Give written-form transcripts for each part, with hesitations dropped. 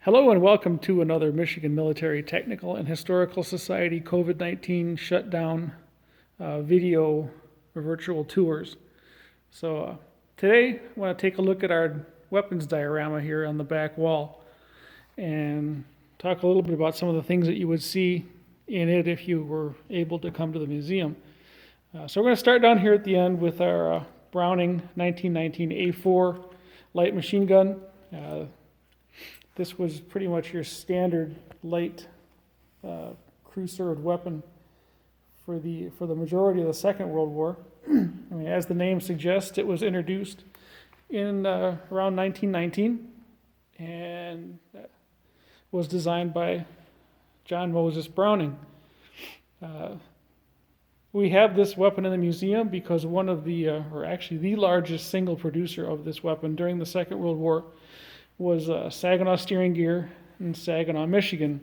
Hello and welcome to another Michigan Military Technical and Historical Society COVID-19 shutdown video or virtual tours. Today I want to take a look at our weapons diorama here on the back wall and talk a little bit about some of the things that you would see in it if you were able to come to the museum. So we're going to start down here at the end with our Browning 1919 A4 light machine gun. This was pretty much your standard light crew-served weapon for the majority of the Second World War. I mean, as the name suggests, it was introduced in around 1919 and was designed by John Moses Browning. We have this weapon in the museum because one of the, or actually the largest single producer of this weapon during the Second World War was Saginaw Steering Gear in Saginaw, Michigan.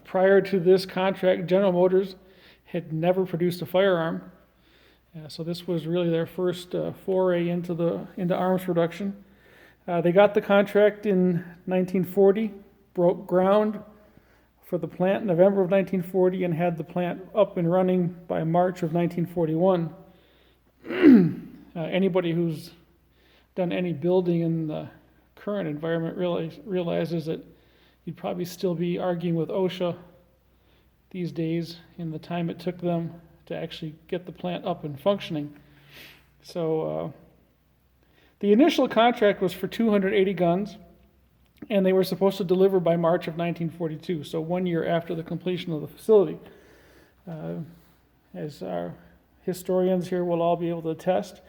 Prior to this contract, General Motors had never produced a firearm, so this was really their first foray into arms production. They got the contract in 1940, broke ground for the plant in November of 1940, and had the plant up and running by March of 1941. Anybody who's done any building in the current environment realizes that you'd probably still be arguing with OSHA these days in the time it took them to actually get the plant up and functioning. So the initial contract was for 280 guns, and they were supposed to deliver by March of 1942, so 1 year after the completion of the facility. As our historians here will all be able to attest,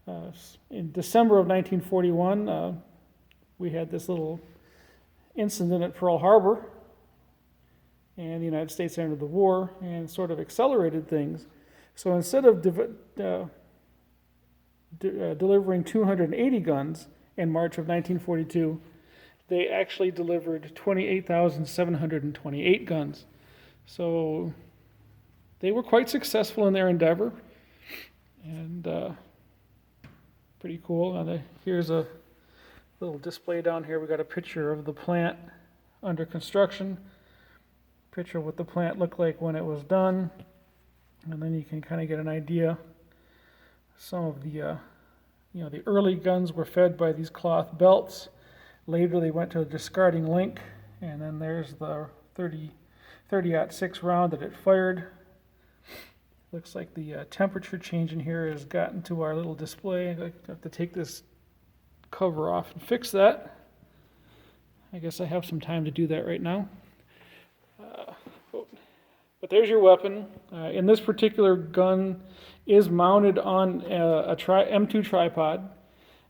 in December of 1941, we had this little incident at Pearl Harbor, and the United States entered the war and sort of accelerated things. So instead of delivering 280 guns in March of 1942, they actually delivered 28,728 guns. So they were quite successful in their endeavor, and pretty cool. Here's a little display down here. We got a picture of the plant under construction, picture of what the plant looked like when it was done, and then you can kind of get an idea. Some of the the early guns were fed by these cloth belts. Later they went to a discarding link, and then there's the 30-06 round that it fired. Looks like the temperature change in here has gotten to our little display. I have to take this cover off and fix that. I guess I have some time to do that right now. But there's your weapon. In this particular gun is mounted on a M2 tripod,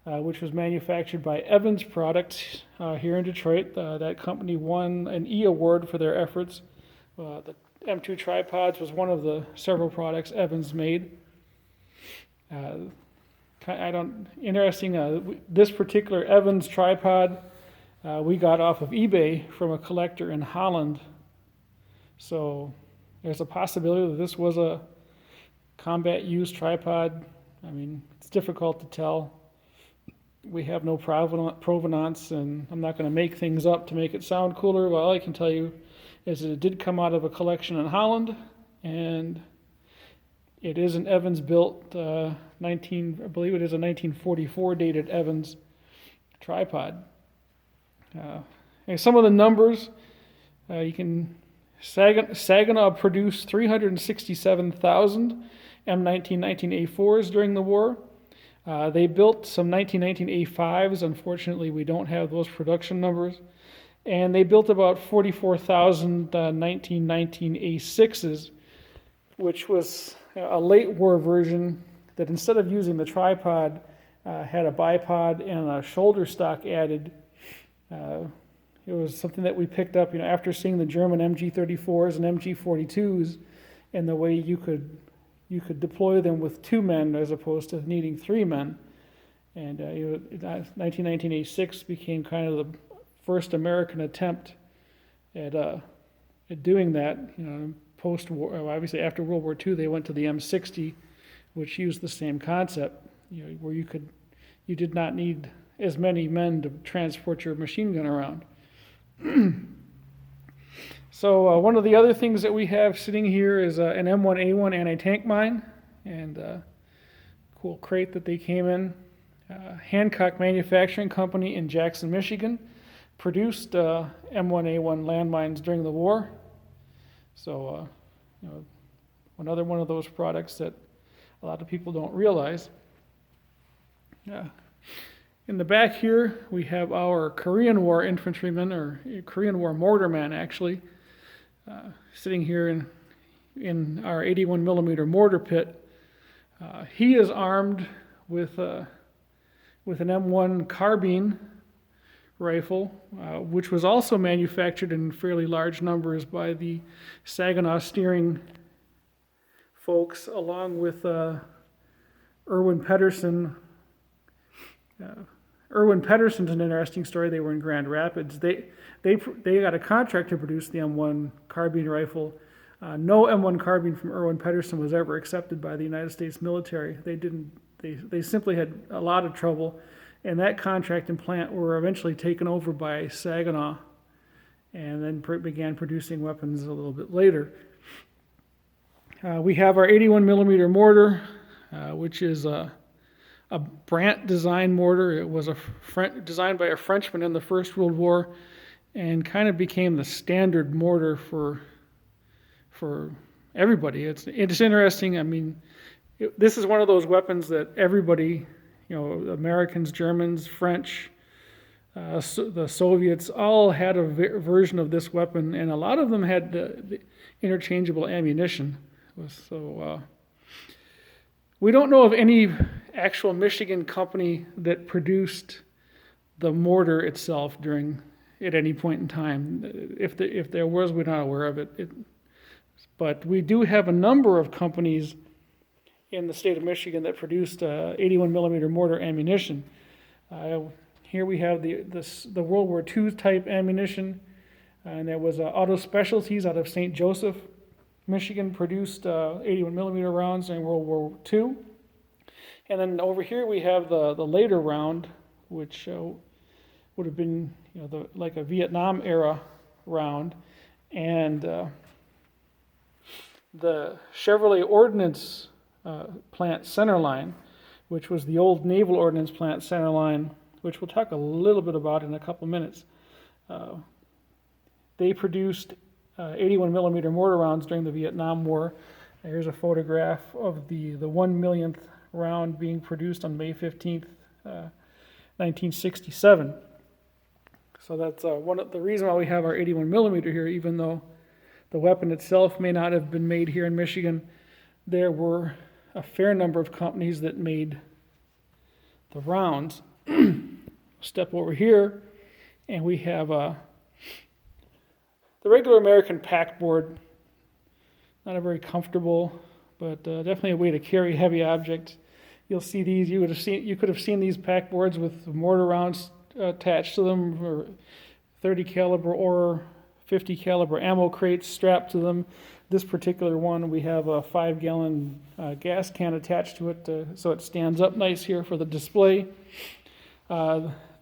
which was manufactured by Evans Products here in Detroit. That company won an E award for their efforts. The M2 tripods was one of the several products Evans made. This particular Evans tripod we got off of eBay from a collector in Holland. So there's a possibility that this was a combat use tripod. I mean, it's difficult to tell. We have no provenance, and I'm not going to make things up to make it sound cooler. Well, all I can tell you is that it did come out of a collection in Holland, and it is an Evans built I believe it is a 1944 dated Evans tripod. And some of the numbers, Saginaw produced 367,000 M1919 A4s during the war. They built some 1919 A5s. Unfortunately, we don't have those production numbers. And they built about 44,000 1919 A6s, which was a late war version that instead of using the tripod had a bipod and a shoulder stock added. It was something that we picked up after seeing the German MG34s and MG42s, and the way you could deploy them with 2 men as opposed to needing 3 men. And 1919 A6 became kind of the first American attempt at doing that. Post-war, obviously after World War II, they went to the M60, which used the same concept, where you did not need as many men to transport your machine gun around. So one of the other things that we have sitting here is an M1A1 anti-tank mine, and cool crate that they came in. Hancock Manufacturing Company in Jackson, Michigan, produced M1A1 landmines during the war. So, another one of those products that a lot of people don't realize. In the back here, we have our Korean War infantryman, or Korean War mortarman, actually, sitting here in our 81 millimeter mortar pit. He is armed with an M1 carbine rifle, which was also manufactured in fairly large numbers by the Saginaw Steering folks, along with Erwin Pedersen. Erwin Pedersen's an interesting story. They were in Grand Rapids. They got a contract to produce the M1 carbine rifle. No M1 carbine from Erwin Pedersen was ever accepted by the United States military. They simply had a lot of trouble, and that contract and plant were eventually taken over by Saginaw, and then began producing weapons a little bit later. We have our 81 millimeter mortar, which is a Brandt design mortar. It was designed by a Frenchman in the First World War, and kind of became the standard mortar for everybody. It's interesting. I mean, this is one of those weapons that everybody, Americans, Germans, French, the Soviets, all had a version of this weapon, and a lot of them had the interchangeable ammunition. So we don't know of any actual Michigan company that produced the mortar itself at any point in time. If there was, we're not aware of it. But we do have a number of companies in the state of Michigan that produced 81 millimeter mortar ammunition. Here we have the World War II type ammunition, and there was Auto Specialties out of St. Joseph, Michigan, produced 81 millimeter rounds in World War II. And then over here we have the later round, which would have been like a Vietnam era round, and the Chevrolet Ordnance Plant center line, which was the old Naval Ordnance Plant center line, which we'll talk a little bit about in a couple minutes. They produced 81 millimeter mortar rounds during the Vietnam War. Here's a photograph of the 1 millionth round being produced on May 15th, 1967. So that's the reason why we have our 81 millimeter here, even though the weapon itself may not have been made here in Michigan. There were a fair number of companies that made the rounds. Step over here, and we have the regular American pack board. Not a very comfortable, but definitely a way to carry heavy objects. You'll see these. You could have seen these pack boards with mortar rounds attached to them, or 30 caliber or 50 caliber ammo crates strapped to them. This particular one, we have a 5-gallon gas can attached to it, so it stands up nice here for the display.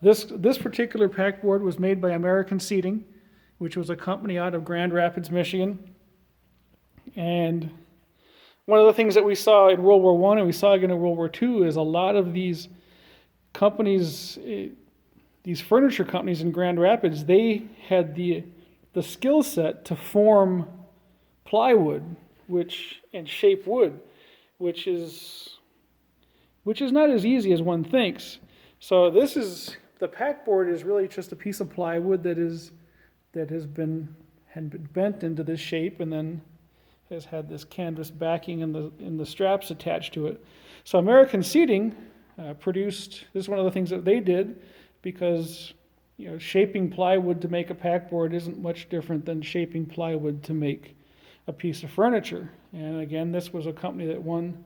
This particular pack board was made by American Seating, which was a company out of Grand Rapids, Michigan. And one of the things that we saw in World War I and we saw again in World War II is a lot of these companies, these furniture companies in Grand Rapids, they had the skill set to form plywood and shape wood, which is not as easy as one thinks. So the pack board is really just a piece of plywood that has been bent into this shape, and then has had this canvas backing and the straps attached to it. So American Seating produced, this is one of the things that they did, because shaping plywood to make a pack board isn't much different than shaping plywood to make a piece of furniture. And again, this was a company that won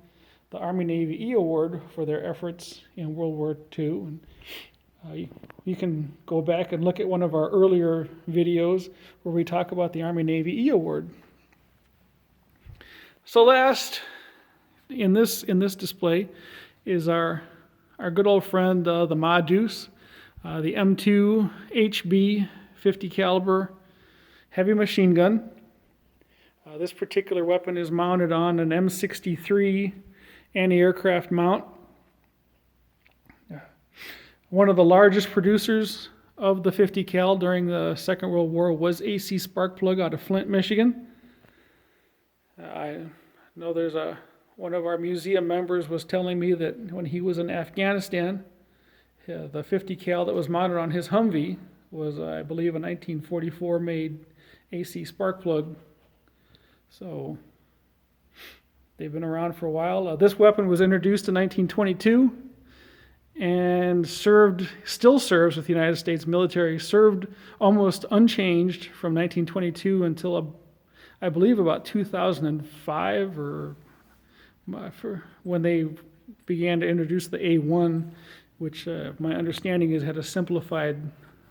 the Army Navy E Award for their efforts in World War II. And you can go back and look at one of our earlier videos where we talk about the Army Navy E Award. So last in this display is our good old friend, the Ma Deuce, the M2 HB .50 caliber heavy machine gun. This particular weapon is mounted on an M63 anti-aircraft mount. One of the largest producers of the .50 cal during the Second World War was AC Sparkplug out of Flint, Michigan. I know there's one of our museum members was telling me that when he was in Afghanistan, the .50 cal that was mounted on his Humvee was, I believe, a 1944 made AC Sparkplug. So they've been around for a while. This weapon was introduced in 1922 and still serves with the United States military, served almost unchanged from 1922 until I believe about 2005, or when they began to introduce the A1, which my understanding is had a simplified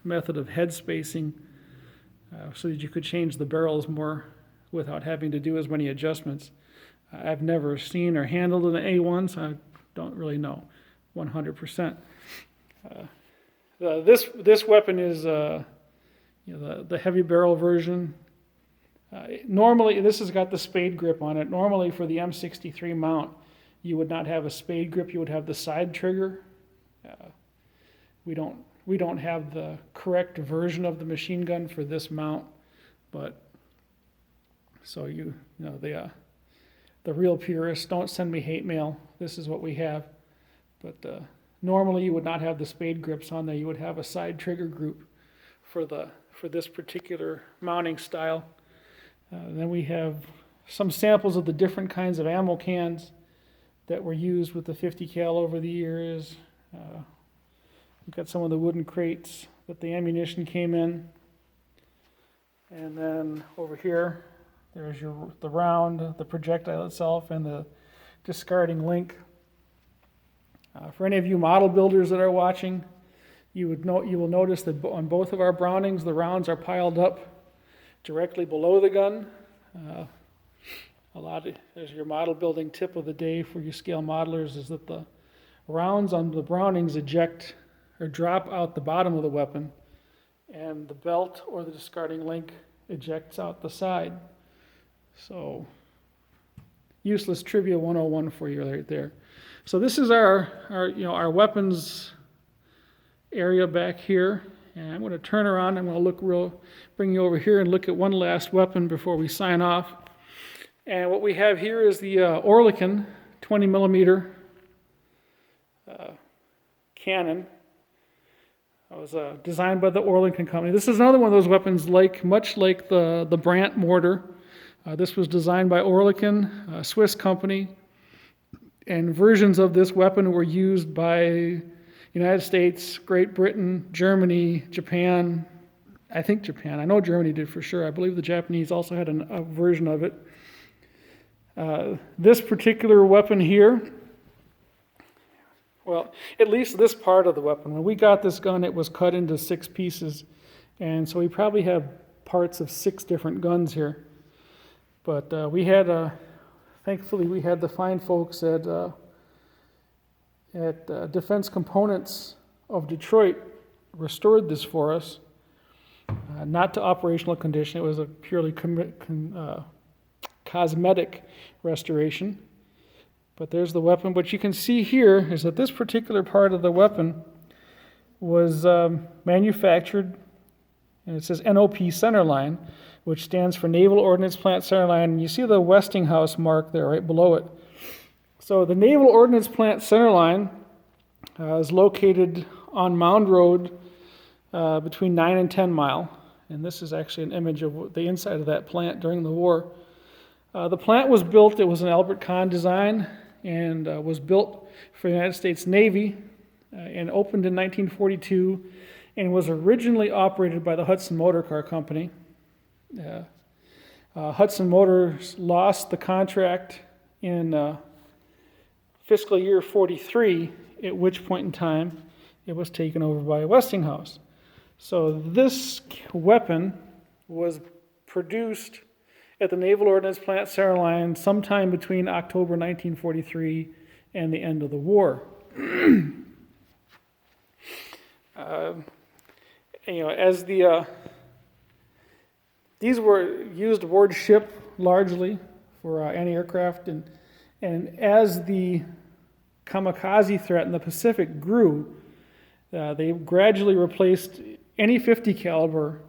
method of head spacing so that you could change the barrels more without having to do as many adjustments. I've never seen or handled an A1, so I don't really know 100%. This weapon is the heavy barrel version. Normally, this has got the spade grip on it. Normally for the M63 mount, you would not have a spade grip, you would have the side trigger. We don't have the correct version of the machine gun for this mount, but so the real purists, don't send me hate mail. This is what we have. But normally you would not have the spade grips on there. You would have a side trigger group for this particular mounting style. Then we have some samples of the different kinds of ammo cans that were used with the .50 cal over the years. We've got some of the wooden crates that the ammunition came in. And then over here, there's the round, the projectile itself, and the discarding link. For any of you model builders that are watching, you will notice that on both of our Brownings, the rounds are piled up directly below the gun. There's your model building tip of the day for you scale modelers, is that the rounds on the Brownings eject or drop out the bottom of the weapon, and the belt or the discarding link ejects out the side. So, useless trivia 101 for you right there. So this is our weapons area back here, and I'm going to turn around. I'm going to bring you over here and look at one last weapon before we sign off. And what we have here is the Oerlikon 20 millimeter cannon. It was designed by the Oerlikon company. This is another one of those weapons, much like the Brandt mortar. This was designed by Oerlikon, a Swiss company, and versions of this weapon were used by United States, Great Britain, Germany, Japan. I think Japan. I know Germany did for sure. I believe the Japanese also had a version of it. This particular weapon here, well, at least this part of the weapon, when we got this gun, it was cut into 6 pieces, and so we probably have parts of 6 different guns here. But thankfully, we had the fine folks at Defense Components of Detroit restored this for us, not to operational condition. It was a purely cosmetic restoration. But there's the weapon. What you can see here is that this particular part of the weapon was manufactured, and it says NOP Centerline, which stands for Naval Ordnance Plant Centerline. And you see the Westinghouse mark there right below it. So the Naval Ordnance Plant Centerline is located on Mound Road between 9 and 10 Mile. And this is actually an image of the inside of that plant during the war. The plant was built, it was an Albert Kahn design, and was built for the United States Navy and opened in 1942, and was originally operated by the Hudson Motor Car Company. Hudson Motors lost the contract in fiscal year 43, at which point in time it was taken over by Westinghouse. So this weapon was produced at the Naval Ordnance Plant Centerline sometime between October 1943 and the end of the war. As the These were used aboard ship largely for anti-aircraft, and as the kamikaze threat in the Pacific grew, they gradually replaced any 50 caliber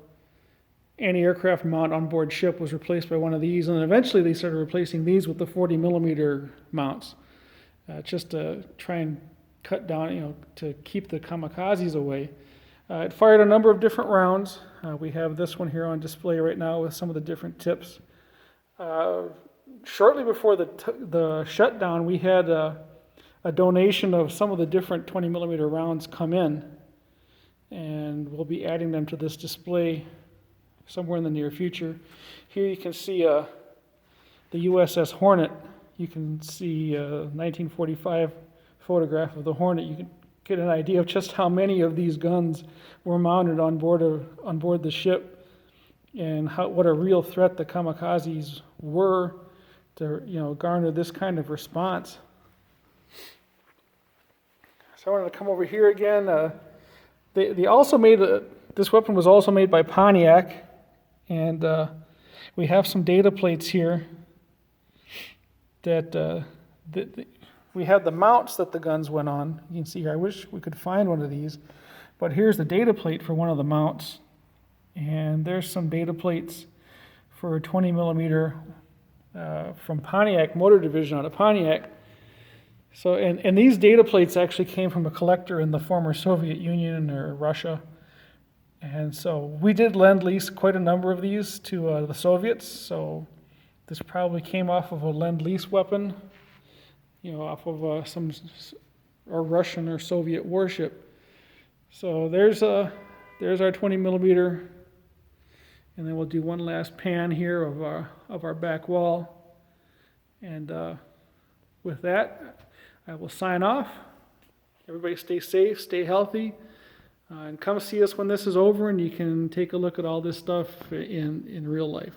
anti-aircraft mount on board ship was replaced by one of these, and then eventually they started replacing these with the 40 millimeter mounts, just to try and cut down, to keep the kamikazes away. It fired a number of different rounds. We have this one here on display right now with some of the different tips. Shortly before the shutdown, we had a donation of some of the different 20 millimeter rounds come in, and we'll be adding them to this display somewhere in the near future. Here you can see the USS Hornet. You can see a 1945 photograph of the Hornet. You can get an idea of just how many of these guns were mounted on board the ship, and what a real threat the kamikazes were to garner this kind of response. So I wanted to come over here again. They also made this weapon was also made by Pontiac, and we have some data plates here that we have the mounts that the guns went on. You can see here, I wish we could find one of these, but here's the data plate for one of the mounts, and there's some data plates for a 20 millimeter from Pontiac Motor Division out of Pontiac. So, and these data plates actually came from a collector in the former Soviet Union or Russia. And so we did lend-lease quite a number of these to the Soviets. So this probably came off of a lend-lease weapon, off of some Russian or Soviet warship. So there's our 20 millimeter, and then we'll do one last pan here of our back wall. And with that, I will sign off. Everybody stay safe, stay healthy, and come see us when this is over, and you can take a look at all this stuff in real life.